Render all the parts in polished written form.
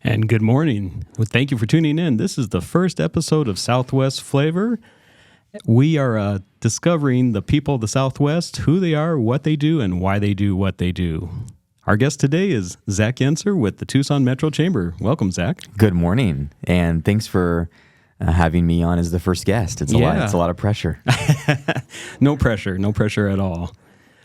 And good morning. Well, thank you for tuning in. This is the first episode of Southwest Flavor. We are discovering the people of the Southwest, who they are, what they do, and why they do what they do. Our guest today is Zach Yetzner with the Tucson Metro Chamber. Welcome, Zach. Good morning, and thanks for having me on as the first guest. It's a lot of pressure. No pressure at all.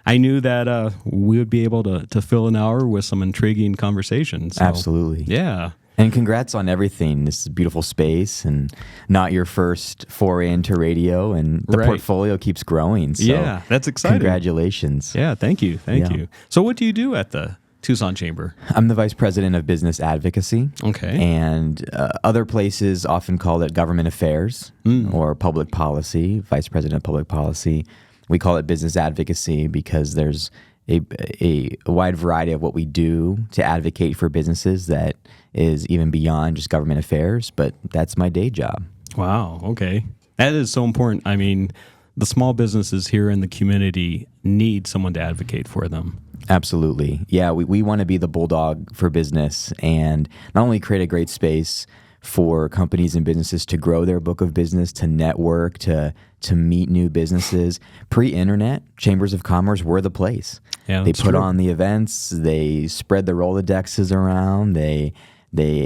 I knew that we would be able to fill an hour with some intriguing conversations. So, absolutely. Yeah. And congrats on everything. This is a beautiful space and not your first foray into radio, and the portfolio keeps growing. So yeah, that's exciting. Congratulations. Yeah, thank you. Thank you. So what do you do at the Tucson Chamber? I'm the Vice President of Business Advocacy. Okay. And other places often call it Government Affairs or Public Policy, Vice President of Public Policy. We call it Business Advocacy because there's a wide variety of what we do to advocate for businesses that is even beyond just government affairs, but that's my day job. Wow, okay. That is so important. I mean, the small businesses here in the community need someone to advocate for them. Absolutely. Yeah, we want to be the bulldog for business and not only create a great space for companies and businesses to grow their book of business, to network, to meet new businesses. Pre-internet, chambers of commerce were the place. Yeah, they put on the events, they spread the Rolodexes around, they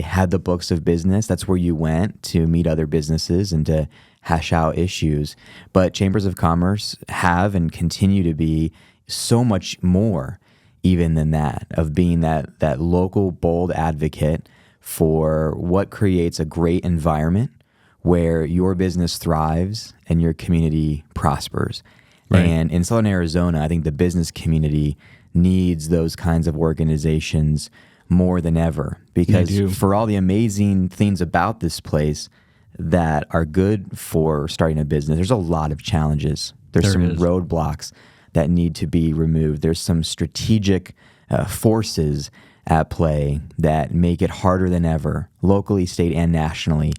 had the books of business. That's where you went to meet other businesses and to hash out issues. But chambers of commerce have and continue to be so much more even than that, of being that local bold advocate for what creates a great environment where your business thrives and your community prospers. Right. And in Southern Arizona, I think the business community needs those kinds of organizations more than ever, because for all the amazing things about this place that are good for starting a business, there's a lot of challenges. There's some roadblocks that need to be removed. There's some strategic forces at play that make it harder than ever, locally, state, and nationally,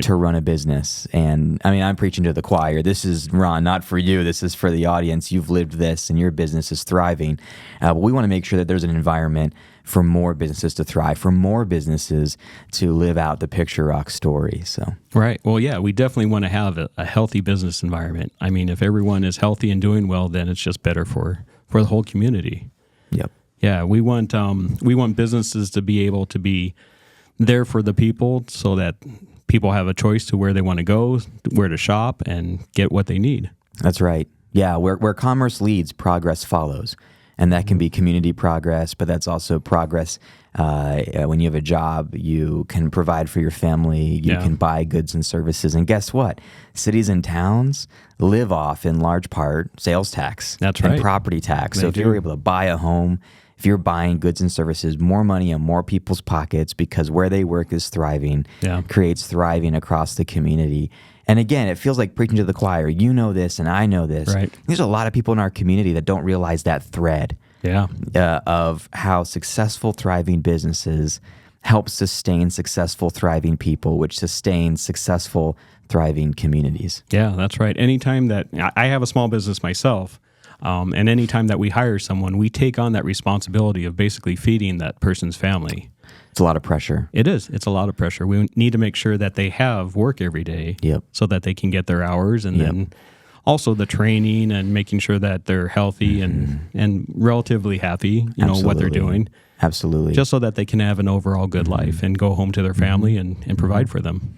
to run a business. And I mean, I'm preaching to the choir. This is, Ron, not for you. This is for the audience. You've lived this and your business is thriving. But we want to make sure that there's an environment for more businesses to thrive, for more businesses to live out the Picture Rock story. So right. Well, yeah, we definitely want to have a healthy business environment. I mean, if everyone is healthy and doing well, then it's just better for the whole community. Yep. Yeah, we want businesses to be able to be there for the people so that people have a choice to where they want to go, where to shop, and get what they need. That's right. Yeah, where commerce leads, progress follows. And that can be community progress, but that's also progress. When you have a job, you can provide for your family, you can buy goods and services. And guess what? Cities and towns live off, in large part, sales tax and property tax. So if you're able to buy a home, if you're buying goods and services, more money in more people's pockets because where they work is thriving, creates thriving across the community. And again, it feels like preaching to the choir. You know this and I know this. Right. There's a lot of people in our community that don't realize that thread of how successful, thriving businesses help sustain successful, thriving people, which sustains successful, thriving communities. Yeah, that's right. Anytime that I have a small business myself, and anytime that we hire someone, we take on that responsibility of basically feeding that person's family. It's a lot of pressure. It is. It's a lot of pressure. We need to make sure that they have work every day so that they can get their hours, and then also the training and making sure that they're healthy and relatively happy, what they're doing. Absolutely. Just so that they can have an overall good life and go home to their family and provide for them.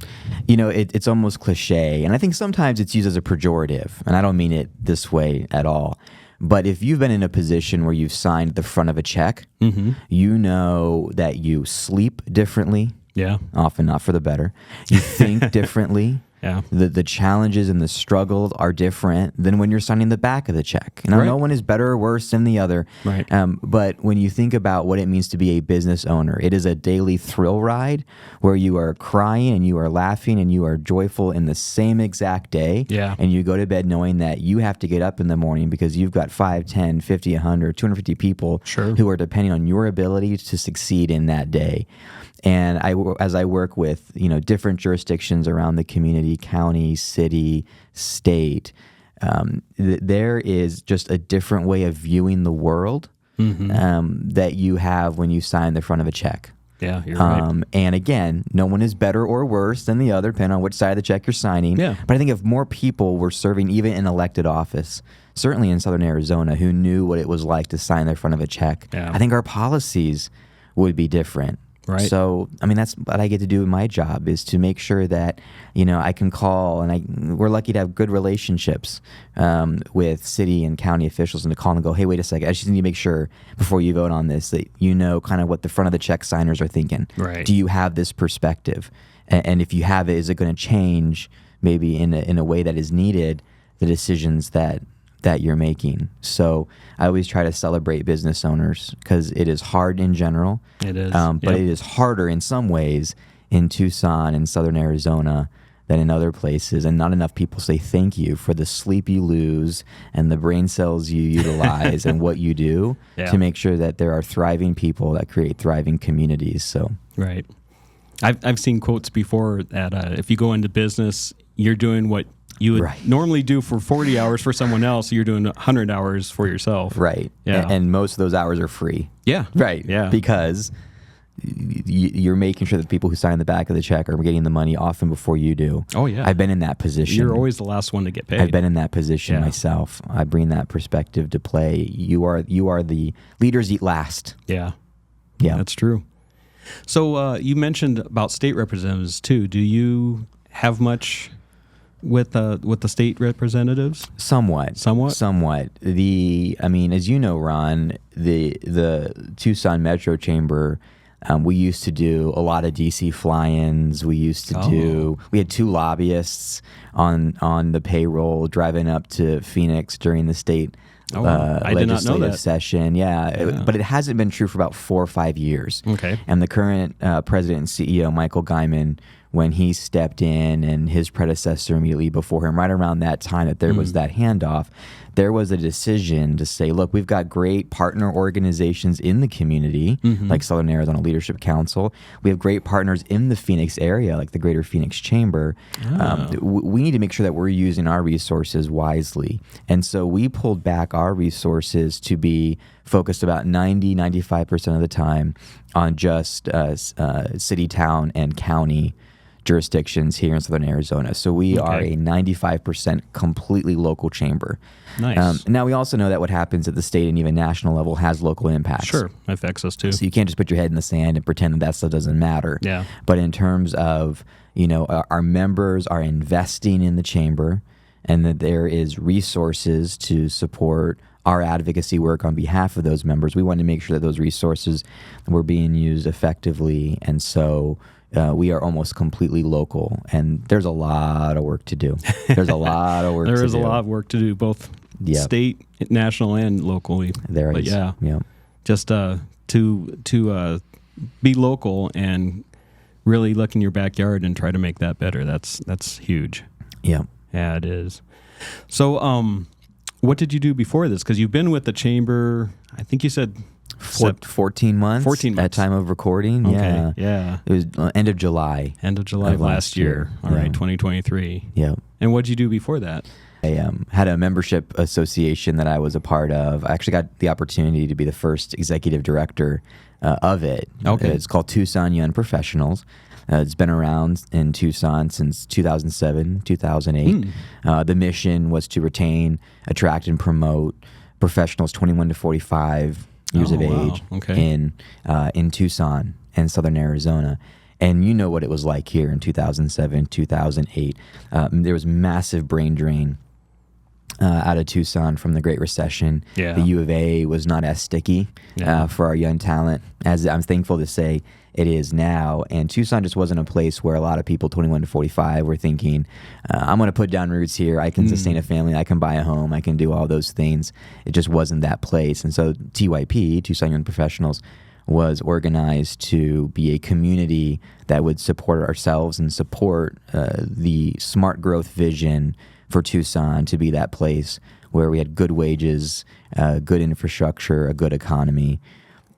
It's almost cliche, and I think sometimes it's used as a pejorative, and I don't mean it this way at all. But if you've been in a position where you've signed the front of a check, you know that you sleep differently. Yeah. Often not for the better. You think differently. Yeah. The challenges and the struggles are different than when you're signing the back of the check. Now, no one is better or worse than the other. Right. But when you think about what it means to be a business owner, it is a daily thrill ride where you are crying and you are laughing and you are joyful in the same exact day. Yeah. And you go to bed knowing that you have to get up in the morning because you've got 5, 10, 50, 100, 250 people who are depending on your ability to succeed in that day. And as I work with different jurisdictions around the community, county, city, state, there is just a different way of viewing the world that you have when you sign the front of a check. Yeah, you're right. And again, no one is better or worse than the other, depending on which side of the check you're signing. Yeah. But I think if more people were serving even in elected office, certainly in Southern Arizona, who knew what it was like to sign their front of a check, Yeah. I think our policies would be different. Right. So, I mean, that's what I get to do in my job, is to make sure that, I can call, and we're lucky to have good relationships with city and county officials, and to call and go, hey, wait a second, I just need to make sure before you vote on this that you know kind of what the front of the check signers are thinking. Right. Do you have this perspective? And if you have it, is it going to change maybe in a way that is needed the decisions that you're making? So I always try to celebrate business owners, because it is hard in general. It is. But Yep. it is harder in some ways in Tucson and Southern Arizona than in other places. And not enough people say thank you for the sleep you lose and the brain cells you utilize and what you do to make sure that there are thriving people that create thriving communities. So Right. I've seen quotes before that if you go into business, you're doing what you would normally do for 40 hours for someone else, you're doing 100 hours for yourself. Right. Yeah. And most of those hours are free. Yeah. Right. Yeah. Because you're making sure that the people who sign the back of the check are getting the money often before you do. Oh, yeah. I've been in that position. You're always the last one to get paid. I've been in that position Yeah. myself. I bring that perspective to play. You are the leaders eat last. Yeah. Yeah. That's true. So you mentioned about state representatives too. Do you have much with the state representatives? Somewhat. I mean, as you know, Ron, the Tucson Metro Chamber, we used to do a lot of DC fly-ins. We used to we had 2 lobbyists on the payroll driving up to Phoenix during the state I did not know legislative that. session. But it hasn't been true for about 4 or 5 years. Okay. And the current president and CEO, Michael Gaiman, when he stepped in, and his predecessor immediately before him, right around that time that there was that handoff, there was a decision to say, look, we've got great partner organizations in the community, like Southern Arizona Leadership Council. We have great partners in the Phoenix area, like the Greater Phoenix Chamber. We need to make sure that we're using our resources wisely. And so we pulled back our resources to be focused about 95% of the time on just city, town, and county jurisdictions here in Southern Arizona. So we are a 95% completely local chamber. Nice. Now, we also know that what happens at the state and even national level has local impacts. Sure. Affects us too. So you can't just put your head in the sand and pretend that stuff doesn't matter. Yeah. But in terms of, our members are investing in the chamber, and that there is resources to support our advocacy work on behalf of those members, we want to make sure that those resources were being used effectively. And so we are almost completely local, and there's a lot of work to do. There's a lot of work to do. There is a lot of work to do, both state, national, and locally. There but is. yeah, Yeah. just to be local and really look in your backyard and try to make that better. That's huge. Yeah. Yeah, it is. So, what did you do before this? Because you've been with the chamber, I think you said 14 months. 14 months. At time of recording. Okay, yeah. It was end of July. End of July of last year. All right, 2023. Yeah. And what did you do before that? I had a membership association that I was a part of. I actually got the opportunity to be the first executive director of it. Okay. It's called Tucson Young Professionals. It's been around in Tucson since 2007, 2008. The mission was to retain, attract, and promote professionals 21 to 45 years of age in Tucson and Southern Arizona. And you know what it was like here in 2007, 2008. There was massive brain drain out of Tucson from the Great Recession. Yeah. The U of A was not as sticky for our young talent, as I'm thankful to say it is now. And Tucson just wasn't a place where a lot of people 21 to 45 were thinking, I'm going to put down roots here. I can sustain a family. I can buy a home. I can do all those things. It just wasn't that place. And so TYP, Tucson Young Professionals, was organized to be a community that would support ourselves and support the smart growth vision for Tucson to be that place where we had good wages, good infrastructure, a good economy.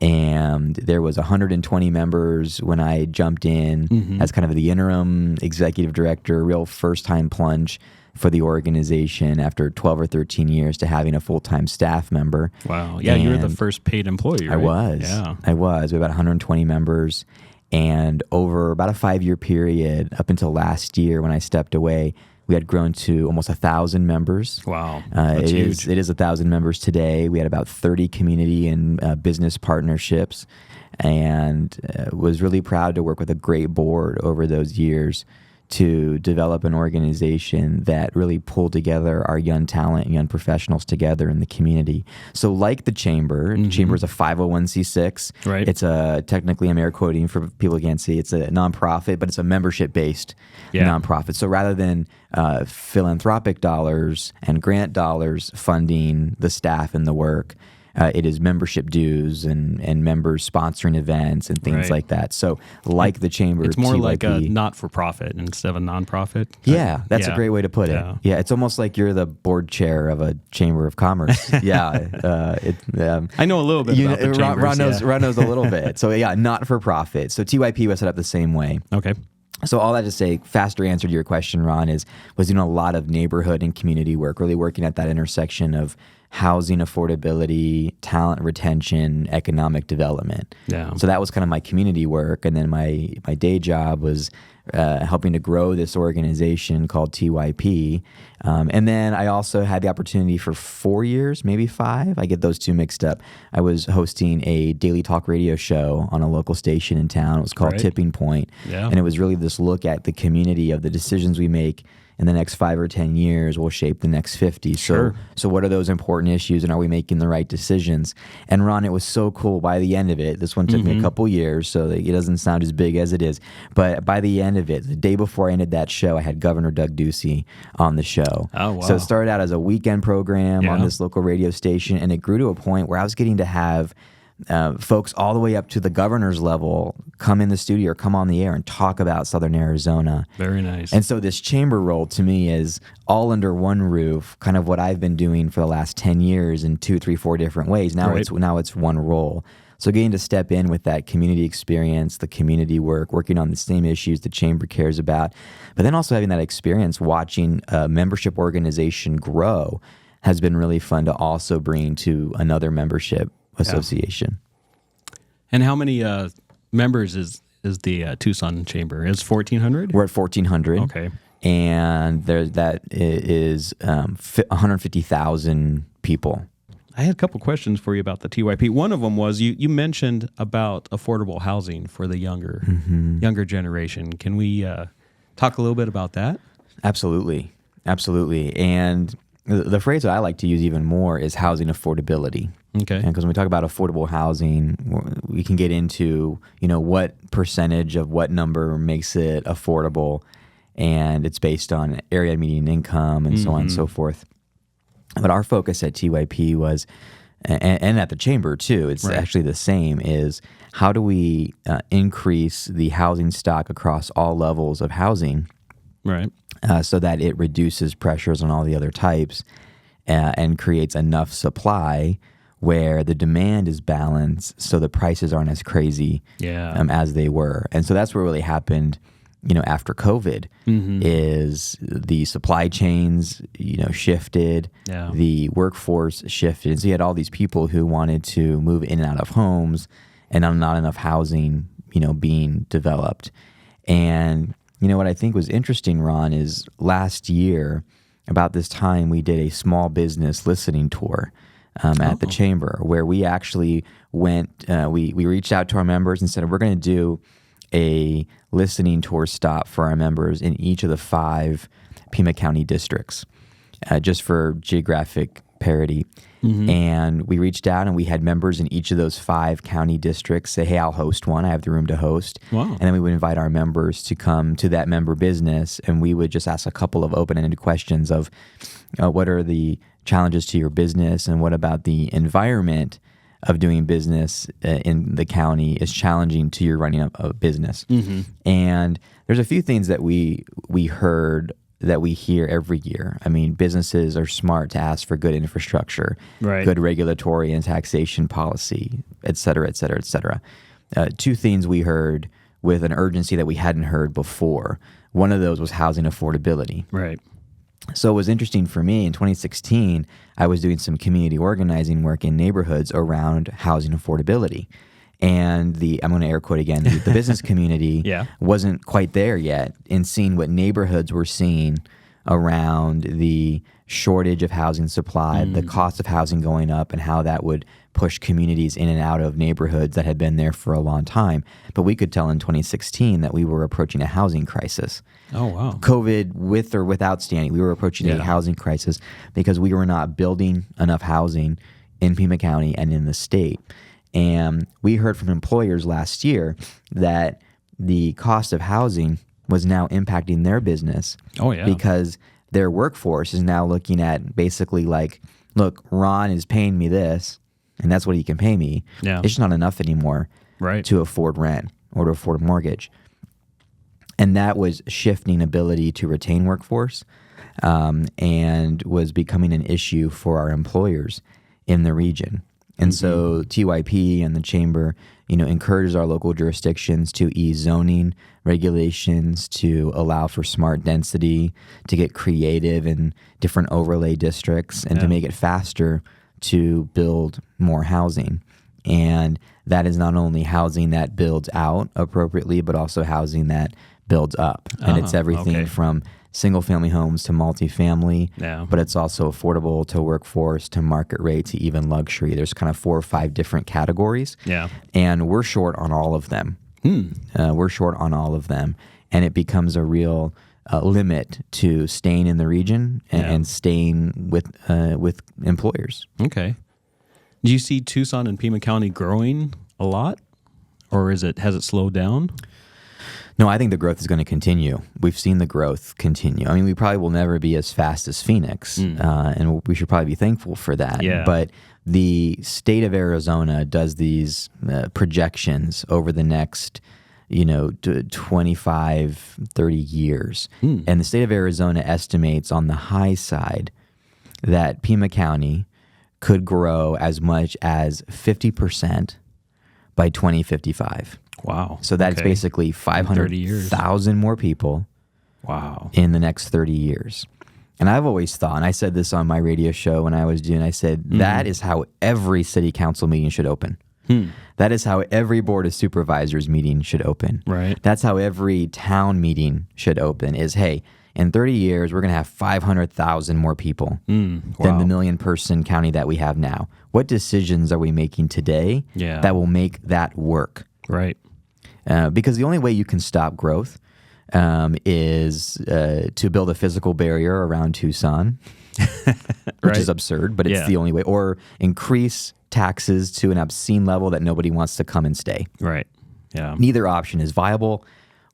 And there was 120 members when I jumped in as kind of the interim executive director, real first-time plunge. for the organization after 12 or 13 years to having a full-time staff member. Wow. Yeah, you were the first paid employee, right? I was. Yeah. I was. We had about 120 members. And over about a 5-year period, up until last year when I stepped away, we had grown to almost 1,000 members. Wow. That's huge. It is 1,000 members today. We had about 30 community and business partnerships, and was really proud to work with a great board over those years to develop an organization that really pulled together our young talent, young professionals together in the community. So like the Chamber, the Chamber is a 501c6. Right. It's technically, I'm air quoting for people who can't see, it's a nonprofit, but it's a membership-based nonprofit. So rather than philanthropic dollars and grant dollars funding the staff and the work, it is membership dues and members sponsoring events and things like that. So like the Chamber, it's more TYP, like a not-for-profit instead of a nonprofit. Yeah, that's a great way to put it. Yeah, it's almost like you're the board chair of a Chamber of Commerce. I know a little bit about the chambers. Ron knows a little bit. So yeah, not-for-profit. So TYP was set up the same way. Okay. So all that to say, faster answer to your question, Ron, was doing a lot of neighborhood and community work, really working at that intersection of housing affordability, talent retention, economic development. Yeah. So that was kind of my community work. And then my day job was helping to grow this organization called TYP. And then I also had the opportunity for 4 years, maybe 5. I get those two mixed up. I was hosting a daily talk radio show on a local station in town. It was called Tipping Point. Yeah. And it was really this look at the community of the decisions we make in the next 5 or 10 years will shape the next 50. Sure. So what are those important issues, and are we making the right decisions? And Ron, it was so cool by the end of it. This one took me a couple years, so it doesn't sound as big as it is. But by the end of it, the day before I ended that show, I had Governor Doug Ducey on the show. Oh, wow. So it started out as a weekend program on this local radio station, and it grew to a point where I was getting to have folks all the way up to the governor's level come in the studio or come on the air and talk about Southern Arizona. Very nice. And so this chamber role to me is all under one roof, kind of what I've been doing for the last 10 years in 2, 3, 4 different ways. Now it's one role. So getting to step in with that community experience, the community work, working on the same issues the chamber cares about, but then also having that experience watching a membership organization grow has been really fun to also bring to another membership association. And how many members is the Tucson Chamber? Is 1,400? We're at 1,400. Okay. And that is 150,000 people. I had a couple questions for you about the TYP. One of them was you mentioned about affordable housing for the younger generation. Can we talk a little bit about that? Absolutely. And the phrase that I like to use even more is housing affordability. Okay. Because when we talk about affordable housing, we can get into, what percentage of what number makes it affordable, and it's based on area median income and so on and so forth. But our focus at TYP was, and at the Chamber too, it's actually the same, is how do we increase the housing stock across all levels of housing, right? So that it reduces pressures on all the other types and creates enough supply where the demand is balanced so the prices aren't as crazy as they were. And so that's what really happened, after COVID, is the supply chains, shifted, the workforce shifted. And so you had all these people who wanted to move in and out of homes and not enough housing, being developed. And what I think was interesting, Ron, is last year, about this time, we did a small business listening tour at the Chamber, where we actually went, we reached out to our members and said, we're going to do a listening tour stop for our members in each of the 5 Pima County districts, just for geographic parity. And we reached out and we had members in each of those 5 county districts say, hey, I'll host one. I have the room to host. Wow. And then we would invite our members to come to that member business, and we would just ask a couple of open-ended questions of what are the challenges to your business, and what about the environment of doing business in the county is challenging to your running a business. And there's a few things that we heard that we hear every year. I mean, businesses are smart to ask for good infrastructure, good regulatory and taxation policy, et cetera, et cetera, et cetera. 2 things we heard with an urgency that we hadn't heard before. One of those was housing affordability. Right. So it was interesting for me in 2016, I was doing some community organizing work in neighborhoods around housing affordability. And I'm going to air quote again, the business community Yeah. wasn't quite there yet in seeing what neighborhoods were seeing around the shortage of housing supply, the cost of housing going up, and how that would push communities in and out of neighborhoods that had been there for a long time. But we could tell in 2016 that we were approaching a housing crisis. Oh, wow. COVID with or without standing, we were approaching a housing crisis because we were not building enough housing in Pima County and in the state. And we heard from employers last year that the cost of housing was now impacting their business. Oh, yeah. Because their workforce is now looking at basically like, look, Ron is paying me this, and that's what he can pay me. Yeah. It's just not enough anymore Right. to afford rent or to afford a mortgage. And that was shifting ability to retain workforce, and was becoming an issue for our employers in the region. And so TYP and the Chamber, encourages our local jurisdictions to ease zoning regulations, to allow for smart density, to get creative in different overlay districts, and to make it faster to build more housing. And that is not only housing that builds out appropriately, but also housing that builds up. And it's everything from single-family homes to multifamily, but it's also affordable to workforce, to market rate, to even luxury. There's kind of 4 or 5 different categories, and we're short on all of them. We're short on all of them, and it becomes a real limit to staying in the region and staying with employers. Okay. Do you see Tucson and Pima County growing a lot, or has it slowed down? No, I think the growth is going to continue. We've seen the growth continue. I mean, we probably will never be as fast as Phoenix, and we should probably be thankful for that. Yeah. But the state of Arizona does these projections over the next 25, 30 years. And the state of Arizona estimates on the high side that Pima County could grow as much as 50% by 2055. Wow. So that's basically 500,000 more people in the next 30 years. And I've always thought, and I said this on my radio show when I was doing, I said, that is how every city council meeting should open. That is how every board of supervisors meeting should open. Right. That's how every town meeting should open is, hey, in 30 years, we're going to have 500,000 more people than the million-person county that we have now. What decisions are we making today that will make that work? Right. Because the only way you can stop growth is to build a physical barrier around Tucson, which is absurd, but it's the only way, or increase taxes to an obscene level that nobody wants to come and stay. Right. Yeah. Neither option is viable,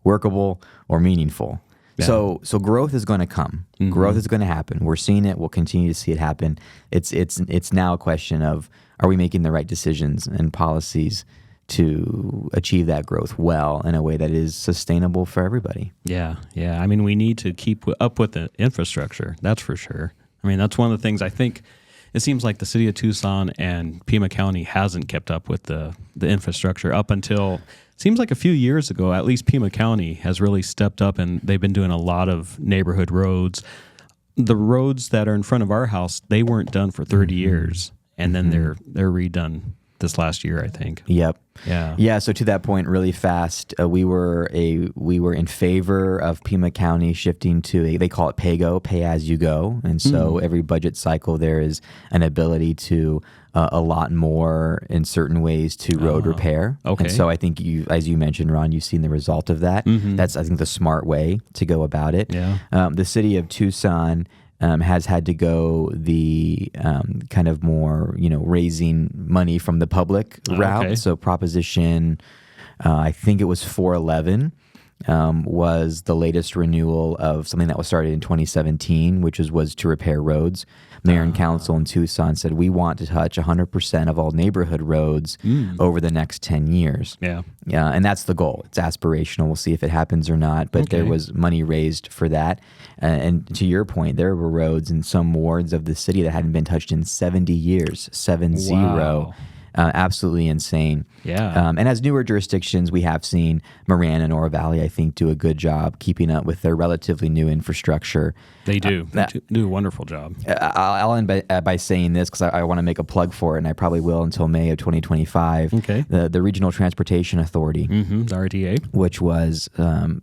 workable, or meaningful. Yeah. So growth is going to come. Growth is going to happen. We're seeing it. We'll continue to see it happen. It's now a question of, are we making the right decisions and policies to achieve that growth well in a way that is sustainable for everybody? Yeah. I mean, we need to keep up with the infrastructure. That's for sure. I mean, that's one of the things I think. It seems like the city of Tucson and Pima County hasn't kept up with the infrastructure up until, seems like a few years ago. At least Pima County has really stepped up, and they've been doing a lot of neighborhood roads. The roads that are in front of our house, they weren't done for 30 years, and then they're redone this last year, I think. Yep. Yeah. So to that point, really fast, we were in favor of Pima County shifting to they call it PAYGO, pay as you go, and so every budget cycle there is an ability to allot more in certain ways to road repair. Okay. And so I think as you mentioned, Ron, you've seen the result of that. That's, I think, the smart way to go about it. Yeah. The city of Tucson has had to go the kind of more, raising money from the public route. Okay. So Proposition, I think it was 411, was the latest renewal of something that was started in 2017, which was to repair roads. Mayor and council in Tucson said, we want to touch 100% of all neighborhood roads over the next 10 years. Yeah. And that's the goal. It's aspirational. We'll see if it happens or not, but there was money raised for that. And to your point, there were roads in some wards of the city that hadn't been touched in 70 years, 70. Wow. Absolutely insane. Yeah. And as newer jurisdictions, we have seen Moran and Oro Valley, I think, do a good job keeping up with their relatively new infrastructure. They do. They do a wonderful job. I'll end by saying this because I want to make a plug for it, and I probably will until May of 2025. Okay. The Regional Transportation Authority, The RTA. which was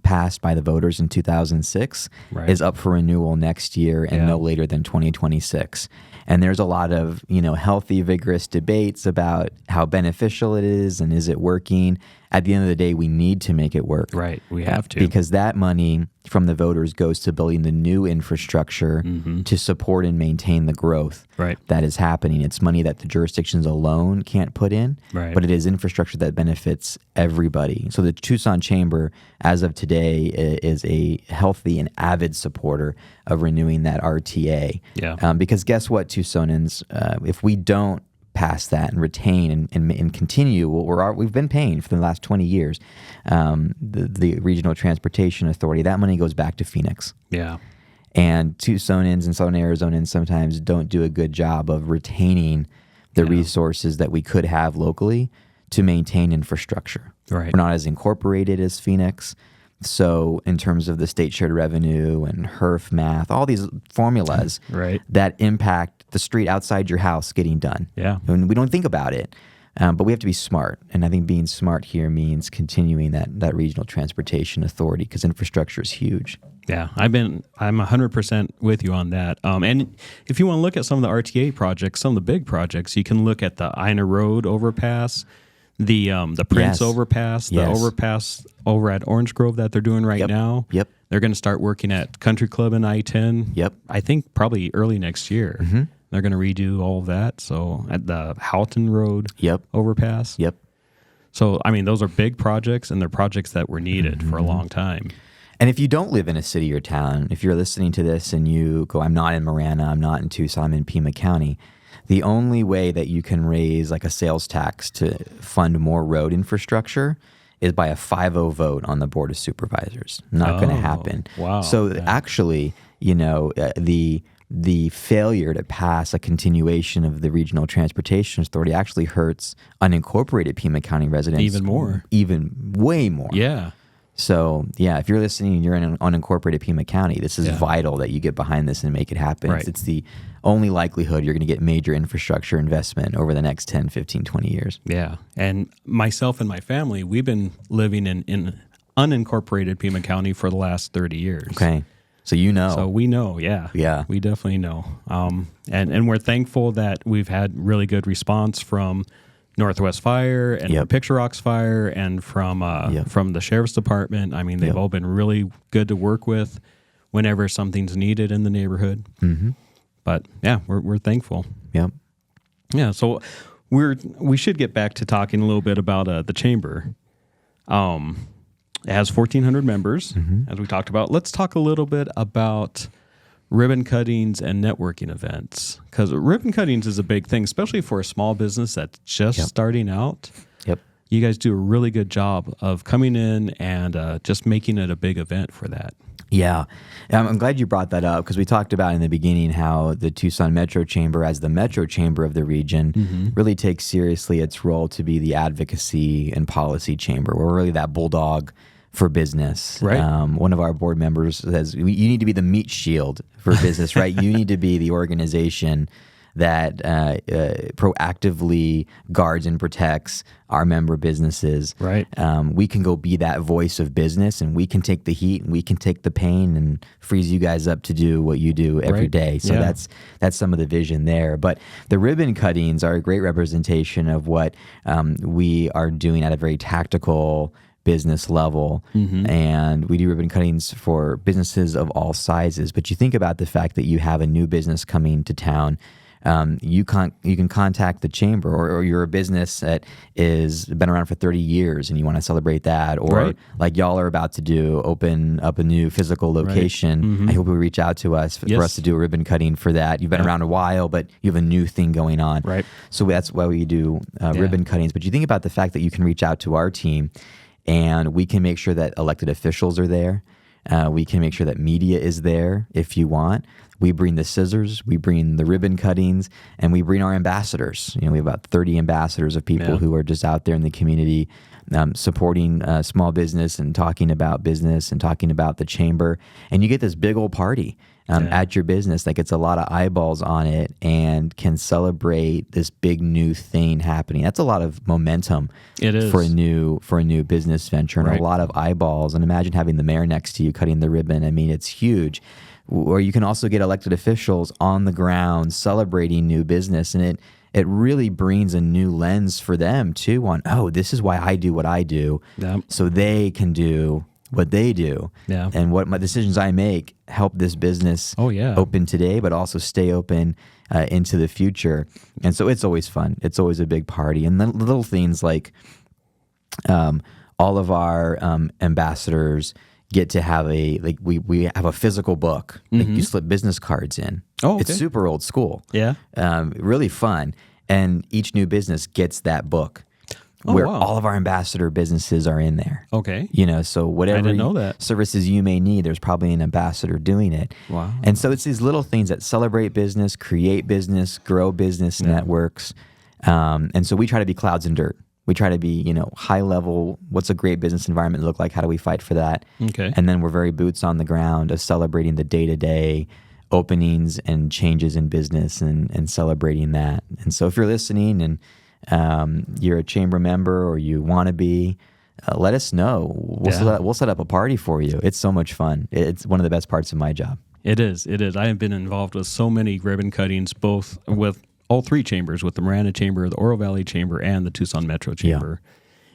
passed by the voters in 2006, Right. is up for renewal next year and no later than 2026. And there's a lot of, healthy, vigorous debates about how beneficial it is and is it working. At the end of the day, we need to make it work. Right. We have to. Because that money from the voters goes to building the new infrastructure to support and maintain the growth Right. that is happening. It's money that the jurisdictions alone can't put in, Right. but it is infrastructure that benefits everybody. So the Tucson Chamber, as of today, is a healthy and avid supporter of renewing that RTA. Yeah. Because guess what, Tucsonans? If we don't pass that and retain and continue what we've been paying for the last 20 years, the Regional Transportation Authority, that money goes back to Phoenix. Yeah. And Tucsonans and Southern Arizonans sometimes don't do a good job of retaining the resources that we could have locally to maintain infrastructure. Right. We're not as incorporated as Phoenix. So in terms of the state shared revenue and HERF math, all these formulas Right. that impact the street outside your house getting done. Yeah. And we don't think about it, but we have to be smart. And I think being smart here means continuing that Regional Transportation Authority because infrastructure is huge. Yeah, I'm 100% with you on that. And if you want to look at some of the RTA projects, some of the big projects, you can look at the Ina Road overpass, the Prince Yes. overpass, the Yes. overpass over at Orange Grove that they're doing right now. Yep. They're going to start working at Country Club and I-10. Yep. I think probably early next year. They're going to redo all of that. So at the Houghton Road Yep. overpass. Yep. So, I mean, those are big projects, and they're projects that were needed for a long time. And if you don't live in a city or town, if you're listening to this and you go, I'm not in Marana, I'm not in Tucson, I'm in Pima County, the only way that you can raise like a sales tax to fund more road infrastructure is by a 5-0 vote on the Board of Supervisors. Not going to happen. Wow. So actually, the failure to pass a continuation of the Regional Transportation Authority actually hurts unincorporated Pima County residents. Even more. Even way more. Yeah. So, if you're listening and you're in an unincorporated Pima County, this is vital that you get behind this and make it happen. Right. It's the only likelihood you're going to get major infrastructure investment over the next 10, 15, 20 years. Yeah. And myself and my family, we've been living in unincorporated Pima County for the last 30 years. Okay. So So we know, yeah. Yeah. We definitely know. And we're thankful that we've had really good response from Northwest Fire and from Picture Rocks Fire and from the Sheriff's Department. I mean, they've all been really good to work with whenever something's needed in the neighborhood. Mm-hmm. But yeah, we're thankful. Yep. Yeah, so we should get back to talking a little bit about the chamber. It has 1,400 members, as we talked about. Let's talk a little bit about ribbon cuttings and networking events, because ribbon cuttings is a big thing, especially for a small business that's just starting out. Yep. You guys do a really good job of coming in and just making it a big event for that. Yeah. I'm glad you brought that up because we talked about in the beginning how the Tucson Metro Chamber, as the Metro Chamber of the region, really takes seriously its role to be the advocacy and policy chamber. We're really that bulldog for business. Right. One of our board members says, you need to be the meat shield for business, right? You need to be the organization that proactively guards and protects our member businesses. Right. We can go be that voice of business, and we can take the heat and we can take the pain and freeze you guys up to do what you do every day. So that's some of the vision there. But the ribbon cuttings are a great representation of what we are doing at a very tactical business level. And we do ribbon cuttings for businesses of all sizes. But you think about the fact that you have a new business coming to town. You can contact the chamber, or you're a business that is been around for 30 years and you want to celebrate that, or like y'all are about to do, open up a new physical location. I hope you reach out to us for us to do a ribbon cutting for that. You've been around a while, but you have a new thing going on. Right. So that's why we do ribbon cuttings. But you think about the fact that you can reach out to our team and we can make sure that elected officials are there. We can make sure that media is there if you want. We bring the scissors, we bring the ribbon cuttings, and we bring our ambassadors. We have about 30 ambassadors of people who are just out there in the community supporting small business and talking about business and talking about the chamber. And you get this big old party at your business that gets a lot of eyeballs on it and can celebrate this big new thing happening. That's a lot of momentum for a new business venture and a lot of eyeballs. And imagine having the mayor next to you cutting the ribbon. I mean, it's huge. Or you can also get elected officials on the ground celebrating new business, and it really brings a new lens for them too on, oh, this is why I do what I do, so they can do what they do, and what my decisions I make help this business open today, but also stay open into the future. And so it's always fun. It's always a big party, and then little things like all of our ambassadors get to have we have a physical book. Like you slip business cards in. Oh, okay. It's super old school. Yeah. Really fun. And each new business gets that book where all of our ambassador businesses are in there. Okay. So whatever services you may need, there's probably an ambassador doing it. Wow. And so it's these little things that celebrate business, create business, grow business networks. And so we try to be clouds and dirt. We try to be, high level. What's a great business environment look like? How do we fight for that? Okay. And then we're very boots on the ground of celebrating the day-to-day openings and changes in business and celebrating that. And so if you're listening and you're a chamber member or you want to be, let us know. We'll set up a party for you. It's so much fun. It's one of the best parts of my job. It is. I have been involved with so many ribbon cuttings, both with all three chambers, with the Marana Chamber, the Oro Valley Chamber, and the Tucson Metro Chamber.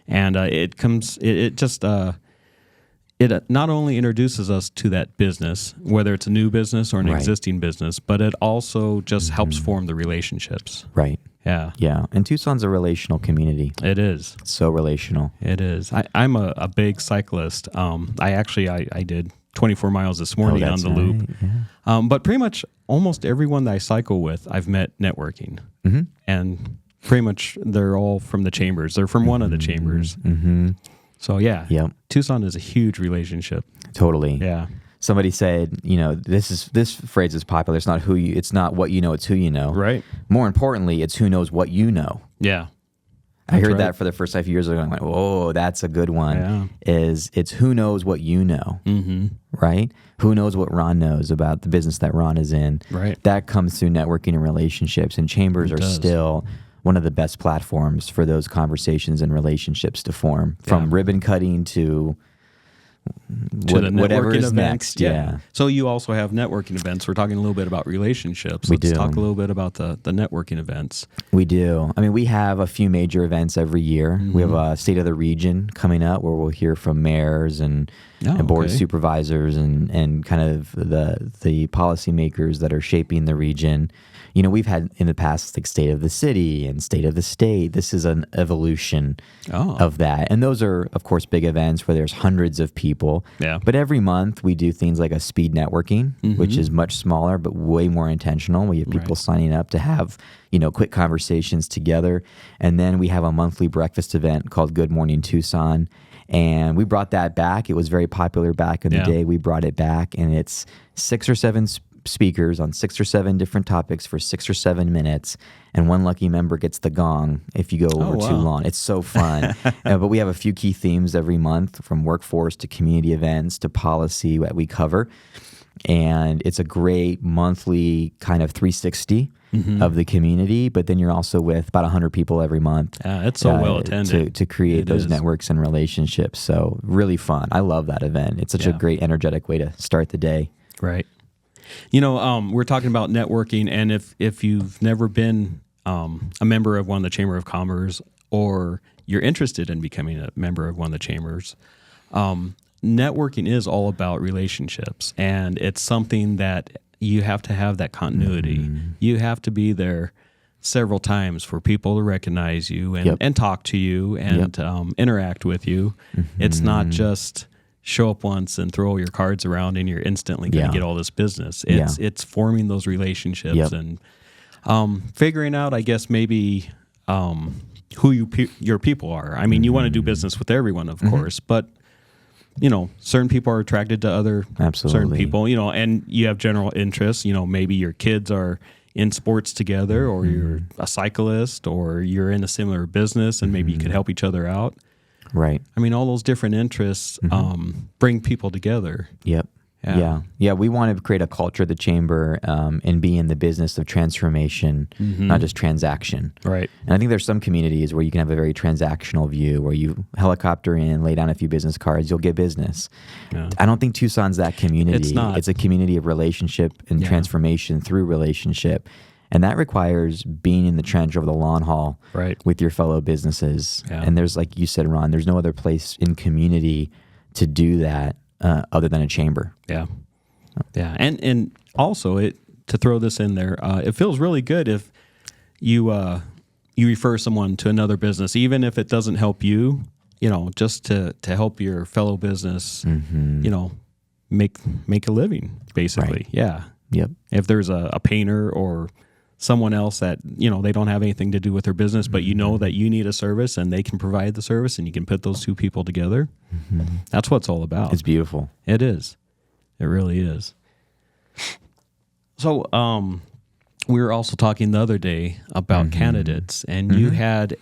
And it not only introduces us to that business, whether it's a new business or an existing business, but it also just helps form the relationships. Right. Yeah. Yeah. And Tucson's a relational community. It is. It's so relational. It is. I'm a big cyclist. I did 24 miles this morning on the loop. Yeah. But pretty much almost everyone that I cycle with, I've met networking. Mm-hmm. And pretty much they're all from the chambers. They're from one of the chambers. Mm-hmm. So Tucson is a huge relationship. Totally. Yeah. Somebody said, this phrase is popular. It's not what you know, it's who you know. Right. More importantly, it's who knows what you know. Yeah. I heard that for the first time a few years ago. I'm like, whoa, that's a good one. Yeah. It's who knows what you know, right? Who knows what Ron knows about the business that Ron is in. Right. That comes through networking and relationships, and chambers are still one of the best platforms for those conversations and relationships to form, from ribbon cutting to whatever is next. Yeah. So you also have networking events. We're talking a little bit about relationships. Let's talk a little bit about the networking events. We do. I mean, we have a few major events every year. Mm-hmm. We have a State of the Region coming up where we'll hear from mayors and board supervisors and kind of the policymakers that are shaping the region. We've had in the past like State of the City and State of the State. This is an evolution of that. And those are, of course, big events where there's hundreds of people. Yeah. But every month we do things like a speed networking, which is much smaller but way more intentional. We have people signing up to have, quick conversations together. And then we have a monthly breakfast event called Good Morning Tucson. And we brought that back. It was very popular back in the day. We brought it back, and it's 6 or 7 speakers on 6 or 7 different topics for 6 or 7 minutes, and one lucky member gets the gong if you go over too long. It's so fun. But we have a few key themes every month, from workforce to community events to policy that we cover. And it's a great monthly kind of 360 of the community, but then you're also with about 100 people every month. It's so well attended to create those networks and relationships. So really fun. I love that event. It's such a great, energetic way to start the day. Right. We're talking about networking, and if you've never been a member of one of the Chamber of Commerce, or you're interested in becoming a member of one of the chambers, networking is all about relationships, and it's something that you have to have that continuity. Mm-hmm. You have to be there several times for people to recognize you and talk to you and interact with you. Mm-hmm. It's not just show up once and throw your cards around and you're instantly going to get all this business. It's forming those relationships and figuring out, I guess, maybe who your people are. I mean, you want to do business with everyone, of course, but certain people are attracted to other Absolutely. certain people, and you have general interests. Maybe your kids are in sports together, or you're a cyclist, or you're in a similar business, and maybe you could help each other out. Right. I mean, all those different interests bring people together. Yep. Yeah. We want to create a culture at the chamber and be in the business of transformation, not just transaction. Right. And I think there's some communities where you can have a very transactional view, where you helicopter in, lay down a few business cards, you'll get business. Yeah. I don't think Tucson's that community. It's not. It's a community of relationship and transformation through relationship. And that requires being in the trench over the lawn haul with your fellow businesses. Yeah. And there's, like you said, Ron, there's no other place in community to do that other than a chamber. Yeah. Yeah. And also, to throw this in there, it feels really good if you refer someone to another business, even if it doesn't help you, just to help your fellow business, make a living, basically. Right. Yeah. Yep. If there's a painter or someone else that, they don't have anything to do with their business, but that you need a service and they can provide the service, and you can put those two people together. That's what it's all about. It's beautiful. It is. It really is. So, we were also talking the other day about candidates, and you had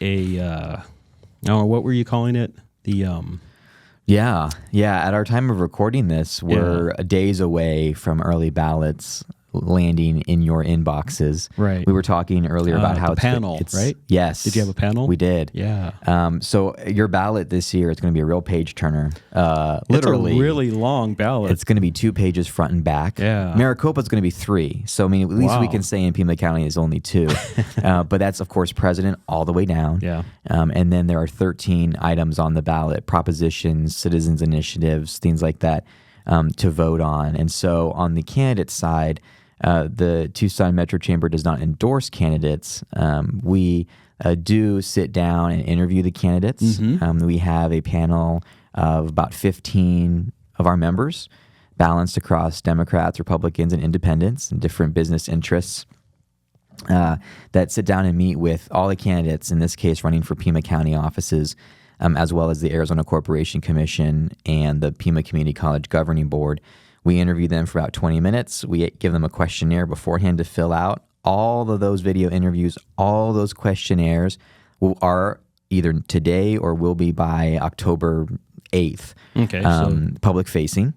what were you calling it? Yeah. At our time of recording this, we're days away from early ballots landing in your inboxes. Right. We were talking earlier about how the panel, right? Yes. Did you have a panel? We did. Yeah. So your ballot this year, it's going to be a real page turner. Literally. It's a really long ballot. It's going to be 2 pages front and back. Yeah. Maricopa's going to be 3. So, I mean, at least we can say in Pima County is only 2. But that's, of course, president all the way down. Yeah. And then there are 13 items on the ballot, propositions, citizens initiatives, things like that, to vote on. And so on the candidate side, the Tucson Metro Chamber does not endorse candidates. We do sit down and interview the candidates. We have a panel of about 15 of our members, balanced across Democrats, Republicans, and independents, and different business interests, that sit down and meet with all the candidates, in this case running for Pima County offices, as well as the Arizona Corporation Commission and the Pima Community College Governing Board. We interview them for about 20 minutes. We give them a questionnaire beforehand to fill out. All of those video interviews, all those questionnaires are either today or will be by October 8th. Okay. Public facing.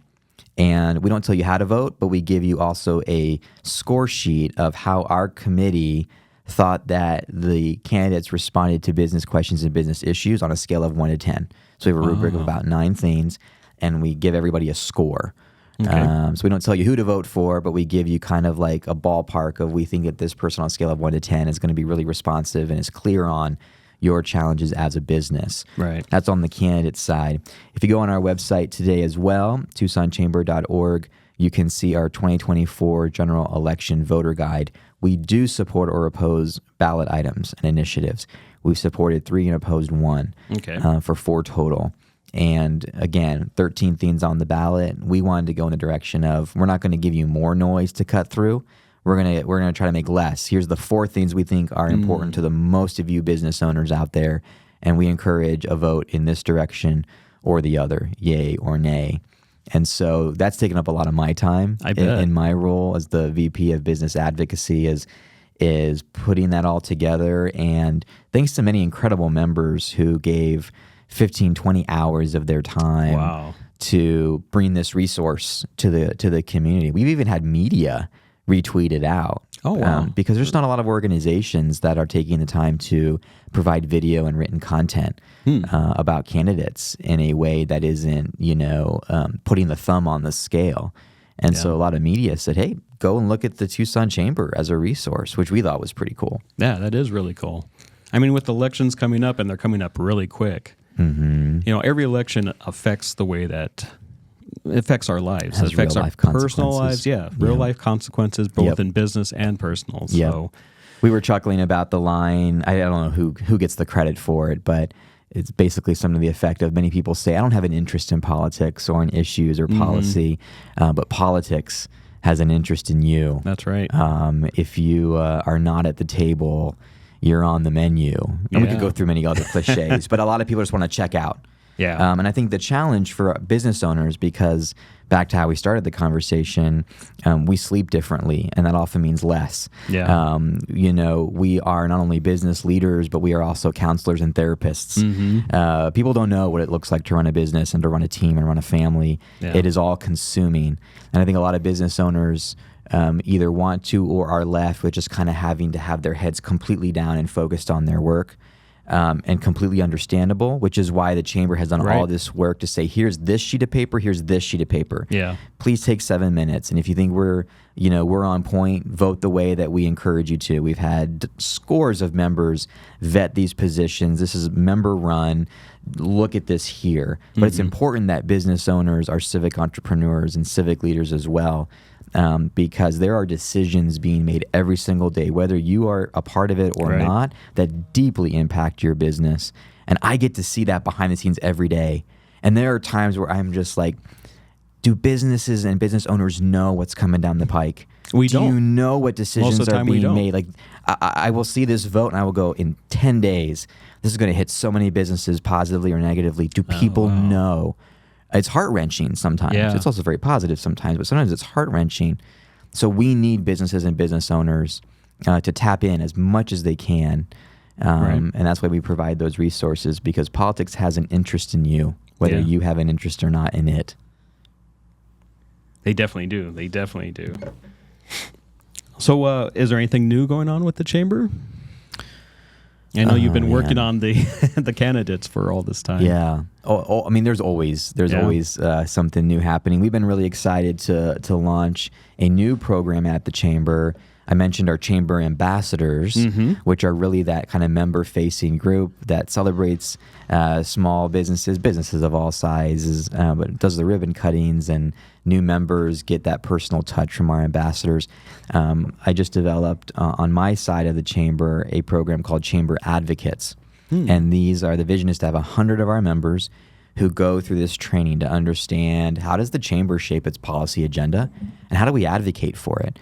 And we don't tell you how to vote, but we give you also a score sheet of how our committee thought that the candidates responded to business questions and business issues on a scale of 1 to 10. So we have a rubric of about 9 things, and we give everybody a score. Okay. So we don't tell you who to vote for, but we give you kind of like a ballpark of, we think that this person on a scale of 1 to 10 is going to be really responsive and is clear on your challenges as a business. Right. That's on the candidate side. If you go on our website today as well, TucsonChamber.org, you can see our 2024 general election voter guide. We do support or oppose ballot items and initiatives. We've supported 3 and opposed 1 for 4 total. And again, 13 things on the ballot. We wanted to go in the direction of, we're not going to give you more noise to cut through. We're gonna try to make less. Here's the 4 things we think are important to the most of you business owners out there, and we encourage a vote in this direction or the other, yay or nay. And so that's taken up a lot of my time in my role as the VP of Business Advocacy, is putting that all together. And thanks to many incredible members who gave 15, 20 hours of their time to bring this resource to the community. We've even had media retweet it out. Oh, wow. Because there's not a lot of organizations that are taking the time to provide video and written content about candidates in a way that isn't, putting the thumb on the scale. And so a lot of media said, hey, go and look at the Tucson Chamber as a resource, which we thought was pretty cool. Yeah, that is really cool. I mean, with elections coming up, and they're coming up really quick, every election affects the way that it affects our lives. It affects our personal lives. Yeah, real life consequences, both in business and personal. So we were chuckling about the line. I don't know who gets the credit for it, but it's basically something to the effect of, many people say, I don't have an interest in politics or in issues or policy, but politics has an interest in you. That's right. If you are not at the table, you're on the menu. And we could go through many other cliches, but a lot of people just want to check out. Yeah. And I think the challenge for business owners, because back to how we started the conversation, we sleep differently, and that often means less. Yeah. We are not only business leaders, but we are also counselors and therapists. People don't know what it looks like to run a business and to run a team and run a family. Yeah. It is all consuming. And I think a lot of business owners either want to or are left with just kind of having to have their heads completely down and focused on their work. And completely understandable, which is why the chamber has done all this work to say, here's this sheet of paper, here's this sheet of paper. Yeah. Please take 7 minutes. And if you think we're on point, vote the way that we encourage you to. We've had scores of members vet these positions. This is member run. Look at this here. But it's important that business owners are civic entrepreneurs and civic leaders as well. Because there are decisions being made every single day, whether you are a part of it or not, that deeply impact your business. And I get to see that behind the scenes every day. And there are times where I'm just like, do businesses and business owners know what's coming down the pike? Do you know what decisions are being made? Like, I will see this vote and I will go, in 10 days, this is going to hit so many businesses positively or negatively. Do people know? It's heart-wrenching sometimes. Yeah. It's also very positive sometimes, but sometimes it's heart-wrenching. So we need businesses and business owners to tap in as much as they can. And that's why we provide those resources, because politics has an interest in you, whether you have an interest or not in it. They definitely do. So is there anything new going on with the chamber? I know you've been working on the the candidates for all this time. Yeah. I mean, there's always something new happening. We've been really excited to launch a new program at the chamber. I mentioned our chamber ambassadors, which are really that kind of member-facing group that celebrates small businesses of all sizes, but does the ribbon cuttings, and new members get that personal touch from our ambassadors. I just developed on my side of the chamber a program called Chamber Advocates. And the vision is to have 100 of our members who go through this training to understand, how does the chamber shape its policy agenda, and how do we advocate for it?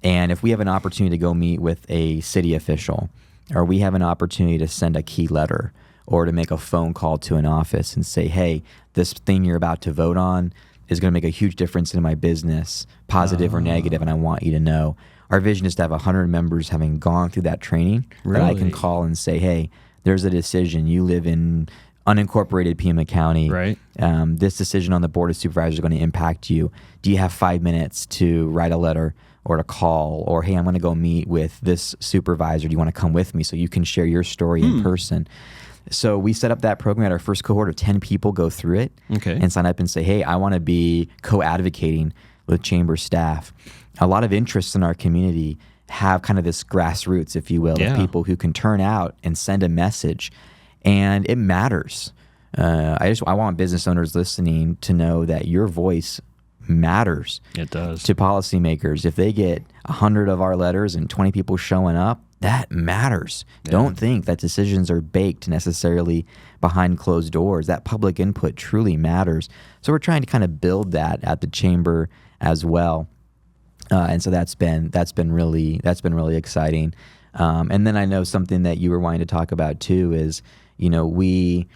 And if we have an opportunity to go meet with a city official, or we have an opportunity to send a key letter, or to make a phone call to an office and say, hey, this thing you're about to vote on is going to make a huge difference in my business, positive or negative, and I want you to know. Our vision is to have 100 members having gone through that training that I can call and say, hey, there's a decision. You live in unincorporated Pima County. Right. This decision on the Board of Supervisors is going to impact you. Do you have 5 minutes to write a letter or to call? Or, hey, I'm going to go meet with this supervisor. Do you want to come with me so you can share your story in person? So we set up that program. At our first cohort of 10 people go through it and sign up and say, hey, I want to be co-advocating with chamber staff. A lot of interests in our community have kind of this grassroots, if you will, of people who can turn out and send a message. And it matters. I want business owners listening to know that your voice matters. It does. To policymakers. If they get 100 of our letters and 20 people showing up, that matters. Yeah. Don't think that decisions are baked necessarily behind closed doors. That public input truly matters. So we're trying to kind of build that at the chamber as well. And so that's been really exciting. And then I know something that you were wanting to talk about too is, we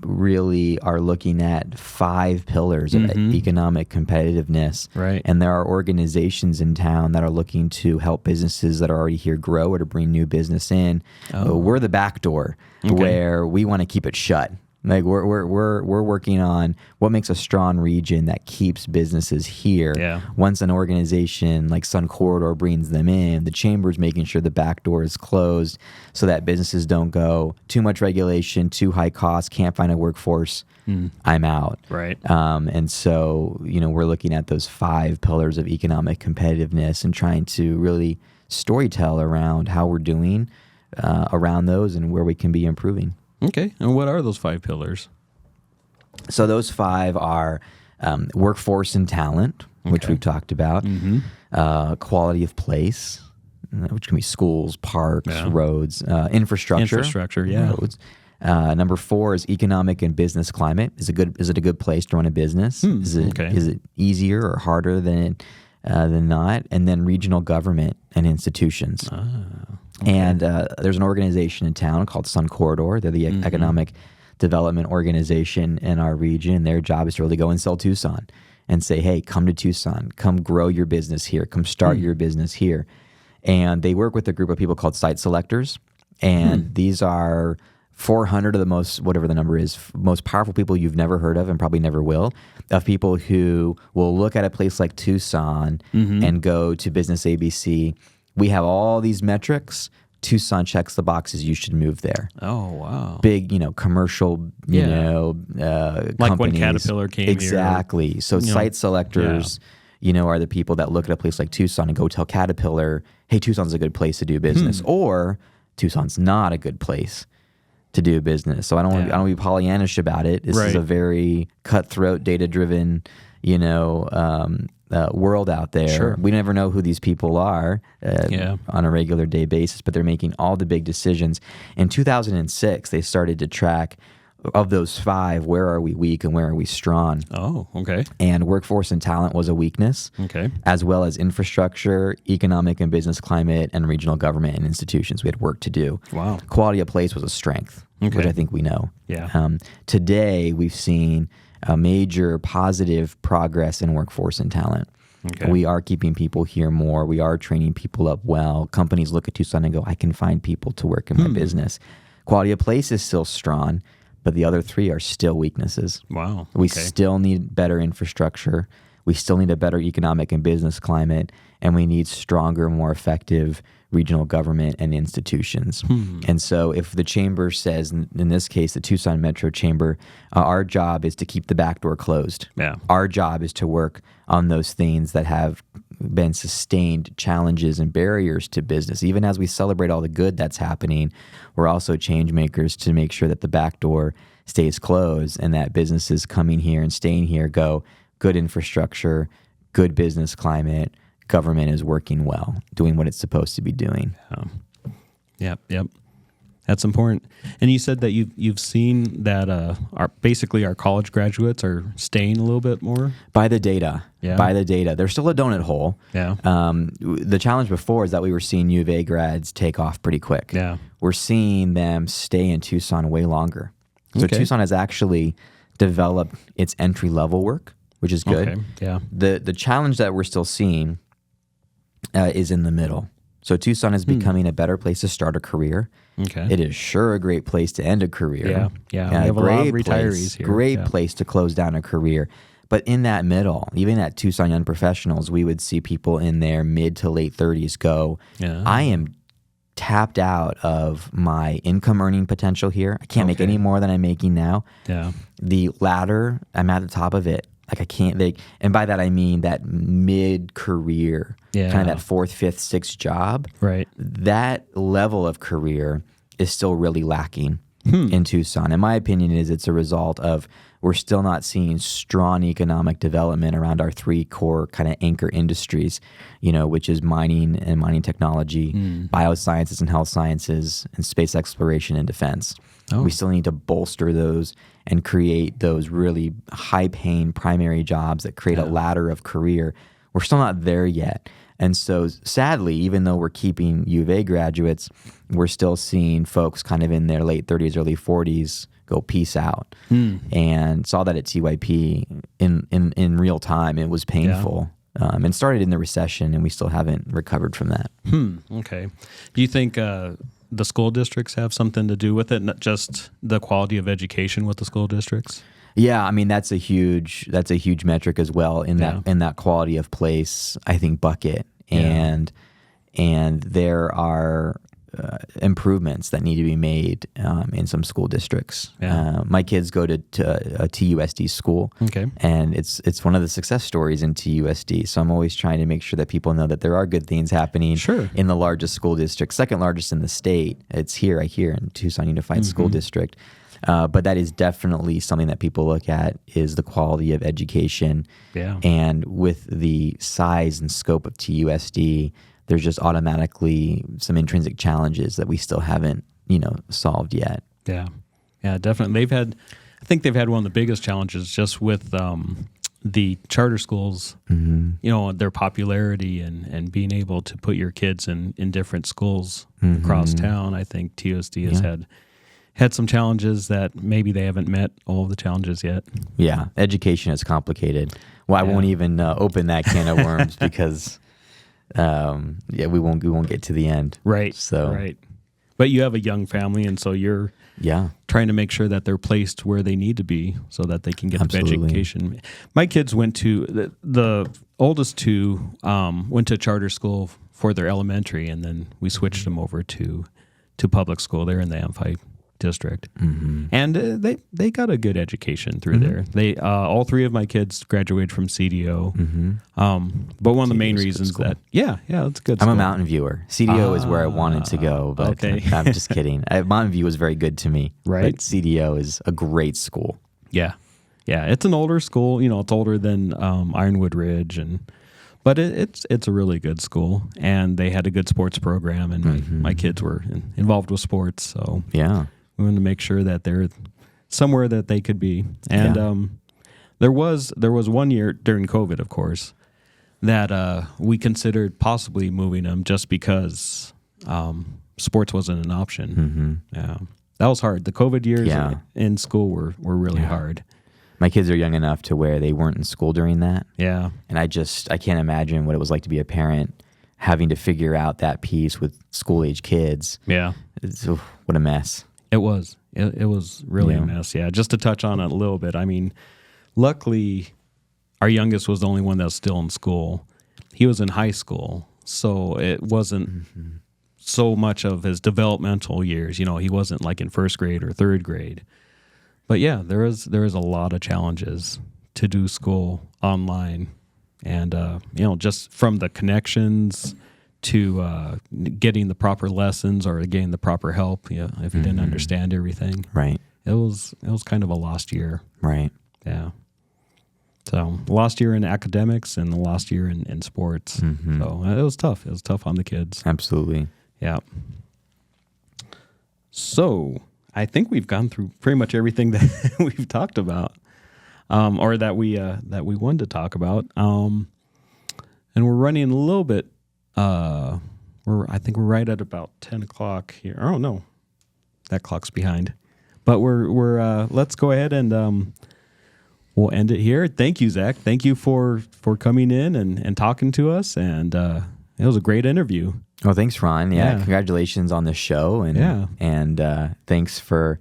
really are looking at 5 pillars of economic competitiveness. Right. And there are organizations in town that are looking to help businesses that are already here grow or to bring new business in. We're the back door where we want to keep it shut. Like we're working on what makes a strong region that keeps businesses here. Yeah. Once an organization like Sun Corridor brings them in, the chamber's making sure the back door is closed so that businesses don't go too much regulation, too high cost, can't find a workforce. I'm out. Right. And so, we're looking at those 5 pillars of economic competitiveness and trying to really storytell around how we're doing around those and where we can be improving. Okay. And what are those 5 pillars? So those 5 are workforce and talent, which we've talked about, quality of place, which can be schools, parks, roads, infrastructure, roads. Number 4 is economic and business climate. Is it a good place to run a business? Is it easier or harder than not? And then regional government and institutions. And there's an organization in town called Sun Corridor. They're the economic development organization in our region. Their job is to really go and sell Tucson and say, hey, come to Tucson, come grow your business here, come start your business here. And they work with a group of people called site selectors. And these are 400 of the most, whatever the number is, most powerful people you've never heard of and probably never will, of people who will look at a place like Tucson and go to Business ABC. We have all these metrics. Tucson checks the boxes. You should move there. Oh, wow. Big, commercial, like companies. when Caterpillar came exactly. So site selectors, are the people that look at a place like Tucson and go tell Caterpillar, hey, Tucson's a good place to do business, or Tucson's not a good place to do business. So I don't want to be Pollyannish about it. This is a very cutthroat, data-driven, world out there. Sure. We never know who these people are on a regular day basis, but they're making all the big decisions. In 2006, they started to track, of those 5, where are we weak and where are we strong? Oh, okay. And workforce and talent was a weakness, as well as infrastructure, economic and business climate, and regional government and institutions. We had work to do. Wow. Quality of place was a strength, which I think we know. Yeah. Today, we've seen a major positive progress in workforce and talent. Okay. We are keeping people here more. We are training people up well. Companies look at Tucson and go, I can find people to work in my business. Quality of place is still strong, but the other 3 are still weaknesses. Wow. We still need better infrastructure. We still need a better economic and business climate, and we need stronger, more effective regional government and institutions. And so if the chamber says, in this case, the Tucson Metro Chamber, our job is to keep the back door closed. Yeah. Our job is to work on those things that have been sustained challenges and barriers to business. Even as we celebrate all the good that's happening, we're also change makers to make sure that the back door stays closed and that businesses coming here and staying here go, good infrastructure, good business climate, government is working well, doing what it's supposed to be doing. Yep. That's important. And you said that you've seen that our college graduates are staying a little bit more? By the data. Yeah. By the data. They're still a donut hole. Yeah. The challenge before is that we were seeing U of A grads take off pretty quick. Yeah. We're seeing them stay in Tucson way longer. So Tucson has actually developed its entry-level work, which is good. Okay. Yeah. The challenge that we're still seeing is in the middle. So Tucson is becoming a better place to start a career. Okay. It is sure a great place to end a career. Yeah. We have a lot of retirees here. Great place to close down a career. But in that middle, even at Tucson Young Professionals, we would see people in their mid to late 30s go, I am tapped out of my income earning potential here. I can't make any more than I'm making now. Yeah. The ladder, I'm at the top of it. Like I can't, and by that I mean that mid-career, kind of that 4th, 5th, 6th job. Right. That level of career is still really lacking in Tucson. And my opinion is it's a result of we're still not seeing strong economic development around our 3 core kind of anchor industries, which is mining and mining technology, biosciences and health sciences, and space exploration and defense. We still need to bolster those and create those really high-paying primary jobs that create a ladder of career. We're still not there yet. And so sadly, even though we're keeping U of A graduates, we're still seeing folks kind of in their late 30s, early 40s go peace out. And saw that at TYP in real time. It was painful. And started in the recession, and we still haven't recovered from that. Okay. Do you think the school districts have something to do with it, not just the quality of education with the school districts? Yeah, I mean that's a huge metric as well in that quality of place, I think, bucket. And there are improvements that need to be made in some school districts. My kids go to a TUSD school, and it's one of the success stories in TUSD. So I'm always trying to make sure that people know that there are good things happening in the largest school district, second largest in the state. It's here, in Tucson Unified School District. But that is definitely something that people look at is the quality of education. And with the size and scope of TUSD, there's just automatically some intrinsic challenges that we still haven't, solved yet. Yeah, definitely. I think they've had one of the biggest challenges just with the charter schools, their popularity and being able to put your kids in different schools across town. I think TUSD has had had some challenges that maybe they haven't met all of the challenges yet. Yeah, education is complicated. Well, I won't even open that can of worms because, we won't get to the end. Right. So right. But you have a young family, and so you're trying to make sure that they're placed where they need to be so that they can get the education. My kids went to the oldest two went to charter school for their elementary, and then we switched them over to public school. They're in the Amphi district, and they got a good education through there. They all three of my kids graduated from CDO. But one of the main reasons that it's good. I'm a Mountain Viewer. CDO is where I wanted to go, but I'm just kidding. Mountain View was very good to me. Right, but CDO is a great school. Yeah, it's an older school. It's older than Ironwood Ridge, but it's a really good school, and they had a good sports program, and my kids were involved with sports. So we wanted to make sure that they're somewhere that they could be. And there was 1 year during COVID, of course, that we considered possibly moving them just because sports wasn't an option. Yeah, that was hard. The COVID years in school were really hard. My kids are young enough to where they weren't in school during that. Yeah. And I can't imagine what it was like to be a parent having to figure out that piece with school-age kids. Yeah. What a mess. It was. It was really a mess. Yeah. Just to touch on it a little bit. I mean, luckily, our youngest was the only one that was still in school. He was in high school, so it wasn't so much of his developmental years. He wasn't like in first grade or third grade. But yeah, there is a lot of challenges to do school online, and just from the connections to getting the proper lessons or getting the proper help. If you didn't understand everything, right? It was kind of a lost year, right? Yeah. So lost year in academics and the lost year in sports. So it was tough. It was tough on the kids. Absolutely. Yeah. So I think we've gone through pretty much everything that we've talked about, or that we wanted to talk about. And we're running a little bit. I think we're right at about 10 o'clock here. Oh no, that clock's behind. But we're let's go ahead and we'll end it here. Thank you, Zach. Thank you for coming in and talking to us. And it was a great interview. Well, thanks, Ron. Yeah. Congratulations on the show. And thanks for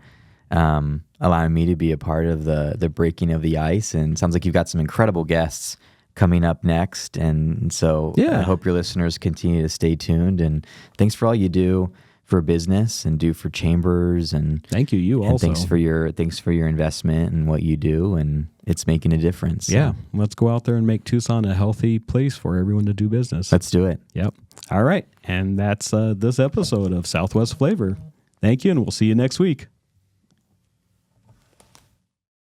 allowing me to be a part of the breaking of the ice. And it sounds like you've got some incredible guests coming up next. And so I hope your listeners continue to stay tuned. And thanks for all you do for business and do for chambers. And thank you. You also. Thanks for your investment and what you do. And it's making a difference. Yeah. Let's go out there and make Tucson a healthy place for everyone to do business. Let's do it. Yep. All right. And that's this episode of Southwest Flavor. Thank you, and we'll see you next week.